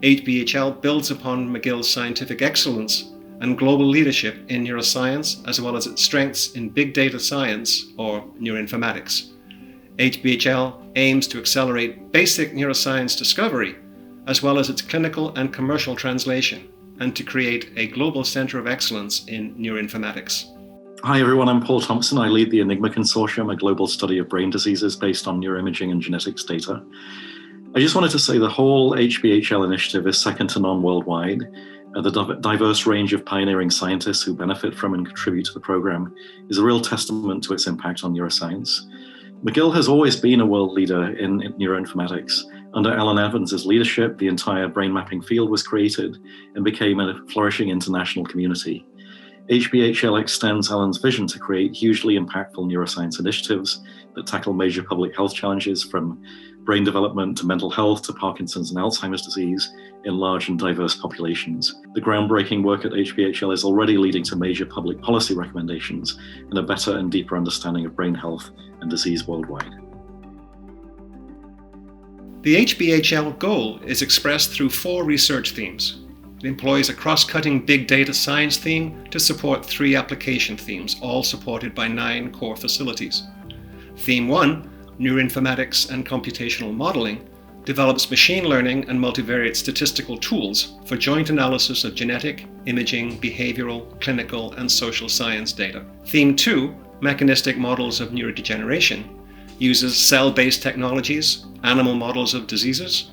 HBHL builds upon McGill's scientific excellence and global leadership in neuroscience, as well as its strengths in big data science or neuroinformatics. HBHL aims to accelerate basic neuroscience discovery, as well as its clinical and commercial translation, and to create a global center of excellence in neuroinformatics. Hi everyone, I'm Paul Thompson. I lead the Enigma Consortium, a global study of brain diseases based on neuroimaging and genetics data. I just wanted to say the whole HBHL initiative is second to none worldwide. The diverse range of pioneering scientists who benefit from and contribute to the program is a real testament to its impact on neuroscience. McGill has always been a world leader in neuroinformatics. Under Alan Evans's leadership, the entire brain mapping field was created and became a flourishing international community. HBHL extends Alan's vision to create hugely impactful neuroscience initiatives that tackle major public health challenges from brain development to mental health to Parkinson's and Alzheimer's disease in large and diverse populations. The groundbreaking work at HBHL is already leading to major public policy recommendations and a better and deeper understanding of brain health and disease worldwide. The HBHL goal is expressed through 4 research themes. It employs a cross-cutting big data science theme to support 3 application themes, all supported by 9 core facilities. Theme 1, Neuroinformatics and Computational Modeling, develops machine learning and multivariate statistical tools for joint analysis of genetic, imaging, behavioral, clinical, and social science data. Theme 2, Mechanistic Models of Neurodegeneration, uses cell-based technologies, animal models of diseases,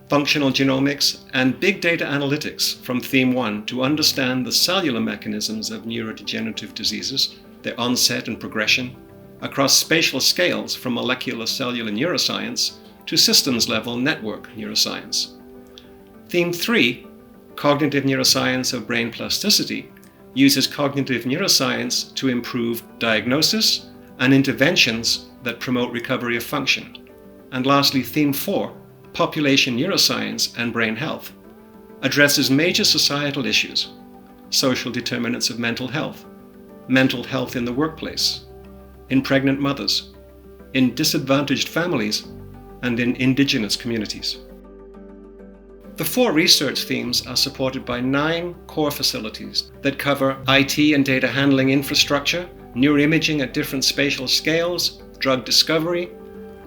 functional genomics, and big data analytics from Theme 1 to understand the cellular mechanisms of neurodegenerative diseases, their onset and progression, across spatial scales from molecular cellular neuroscience to systems-level network neuroscience. Theme 3, Cognitive Neuroscience of Brain Plasticity, uses cognitive neuroscience to improve diagnosis and interventions that promote recovery of function. And lastly, Theme 4, Population Neuroscience and Brain Health, addresses major societal issues, social determinants of mental health in the workplace, in pregnant mothers, in disadvantaged families, and in indigenous communities. The 4 research themes are supported by 9 core facilities that cover IT and data handling infrastructure, neuroimaging at different spatial scales, drug discovery,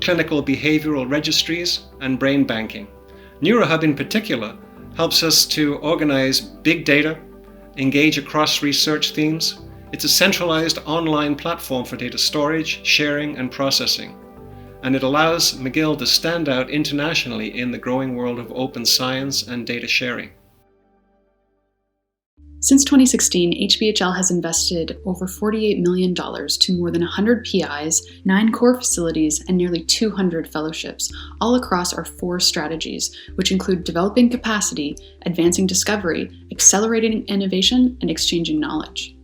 clinical behavioral registries, and brain banking. Neurohub in particular helps us to organize big data, engage across research themes. It's a centralized online platform for data storage, sharing, and processing. And it allows McGill to stand out internationally in the growing world of open science and data sharing. Since 2016, HBHL has invested over $48 million to more than 100 PIs, 9 core facilities, and nearly 200 fellowships, all across our 4 strategies, which include developing capacity, advancing discovery, accelerating innovation, and exchanging knowledge.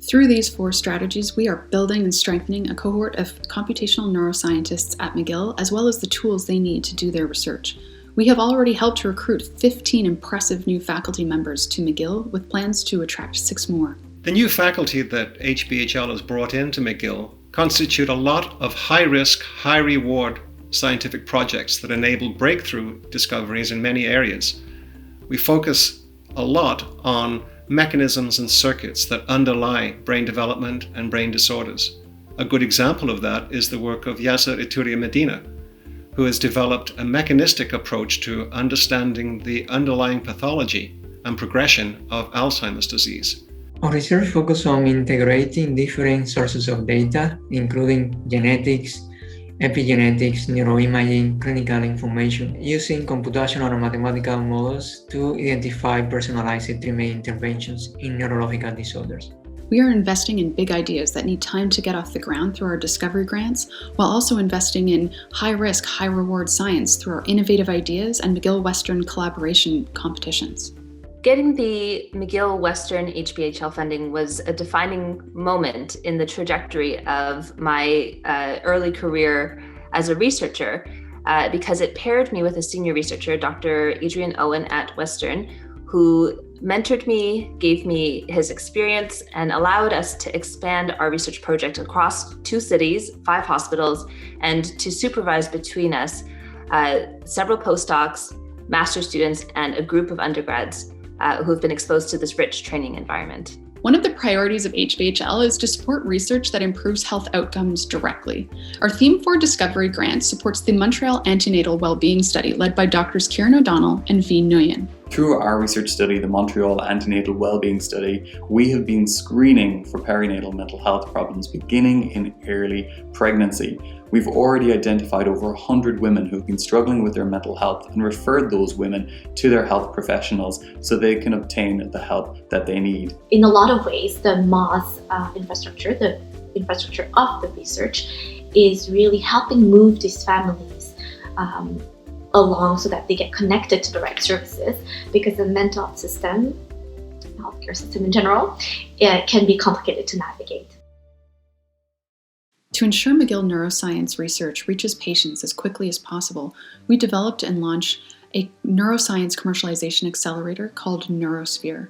Through these 4 strategies, we are building and strengthening a cohort of computational neuroscientists at McGill, as well as the tools they need to do their research. We have already helped to recruit 15 impressive new faculty members to McGill, with plans to attract 6 more. The new faculty that HBHL has brought into McGill constitute a lot of high-risk, high-reward scientific projects that enable breakthrough discoveries in many areas. We focus a lot on mechanisms and circuits that underlie brain development and brain disorders. A good example of that is the work of Yasser Ituria Medina, who has developed a mechanistic approach to understanding the underlying pathology and progression of Alzheimer's disease. Our research focuses on integrating different sources of data, including genetics, epigenetics, neuroimaging, clinical information, using computational and mathematical models to identify personalized treatment interventions in neurological disorders. We are investing in big ideas that need time to get off the ground through our discovery grants, while also investing in high-risk, high-reward science through our innovative ideas and McGill Western collaboration competitions. Getting the McGill Western HBHL funding was a defining moment in the trajectory of my early career as a researcher because it paired me with a senior researcher, Dr. Adrian Owen at Western, who mentored me, gave me his experience, and allowed us to expand our research project across 2 cities, 5 hospitals, and to supervise between us several postdocs, master's students and a group of undergrads who have been exposed to this rich training environment. One of the priorities of HBHL is to support research that improves health outcomes directly. Our Theme for Discovery grant supports the Montreal Antenatal Wellbeing Study led by Drs. Kieran O'Donnell and V. Nguyen. Through our research study, the Montreal Antenatal Wellbeing Study, we have been screening for perinatal mental health problems beginning in early pregnancy. We've already identified over 100 women who've been struggling with their mental health and referred those women to their health professionals so they can obtain the help that they need. In a lot of ways, the MOS infrastructure, the infrastructure of the research, is really helping move these families along so that they get connected to the right services, because the mental health system, the healthcare system in general, can be complicated to navigate. To ensure McGill neuroscience research reaches patients as quickly as possible, we developed and launched a neuroscience commercialization accelerator called Neurosphere.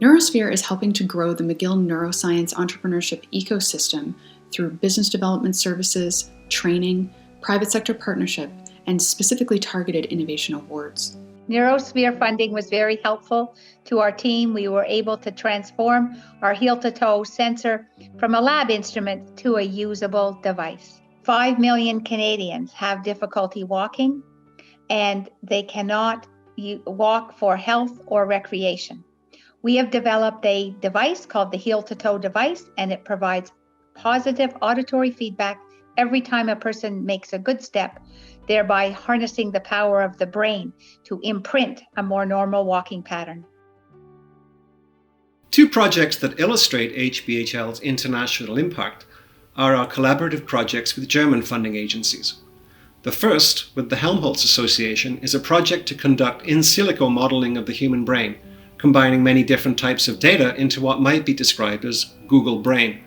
Neurosphere is helping to grow the McGill neuroscience entrepreneurship ecosystem through business development services, training, private sector partnership, and specifically targeted innovation awards. Neurosphere funding was very helpful to our team. We were able to transform our heel-to-toe sensor from a lab instrument to a usable device. 5 million Canadians have difficulty walking, and they cannot walk for health or recreation. We have developed a device called the heel-to-toe device, and it provides positive auditory feedback every time a person makes a good step, thereby harnessing the power of the brain to imprint a more normal walking pattern. Two projects that illustrate HBHL's international impact are our collaborative projects with German funding agencies. The first, with the Helmholtz Association, is a project to conduct in silico modeling of the human brain, combining many different types of data into what might be described as Google Brain.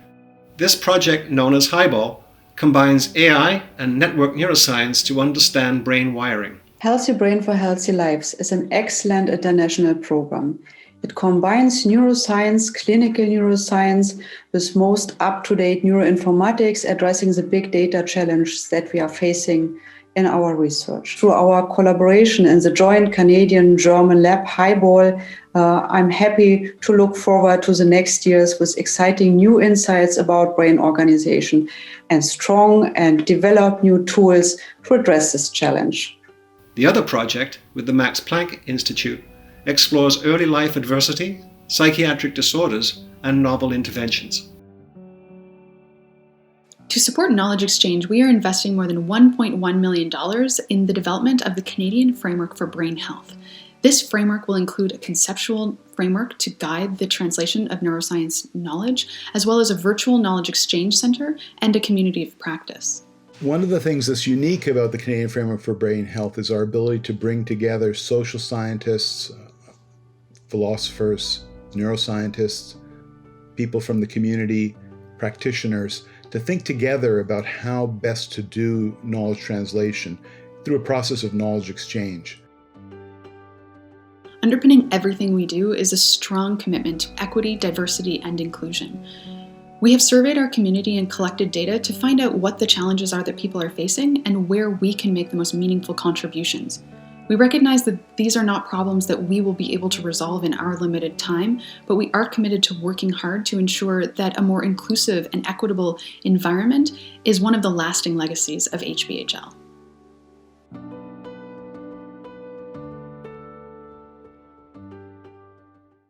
This project, known as Highball, combines AI and network neuroscience to understand brain wiring. Healthy Brain for Healthy Lives is an excellent international program. It combines neuroscience, clinical neuroscience, with most up-to-date neuroinformatics, addressing the big data challenges that we are facing in our research. Through our collaboration in the joint Canadian-German lab Highball, I'm happy to look forward to the next years with exciting new insights about brain organization and strong and develop new tools to address this challenge. The other project, with the Max Planck Institute, explores early life adversity, psychiatric disorders, and novel interventions. To support knowledge exchange, we are investing more than $1.1 million in the development of the Canadian Framework for Brain Health. This framework will include a conceptual framework to guide the translation of neuroscience knowledge, as well as a virtual knowledge exchange center and a community of practice. One of the things that's unique about the Canadian Framework for Brain Health is our ability to bring together social scientists, philosophers, neuroscientists, people from the community, practitioners, to think together about how best to do knowledge translation through a process of knowledge exchange. Underpinning everything we do is a strong commitment to equity, diversity, and inclusion. We have surveyed our community and collected data to find out what the challenges are that people are facing and where we can make the most meaningful contributions. We recognize that these are not problems that we will be able to resolve in our limited time, but we are committed to working hard to ensure that a more inclusive and equitable environment is one of the lasting legacies of HBHL.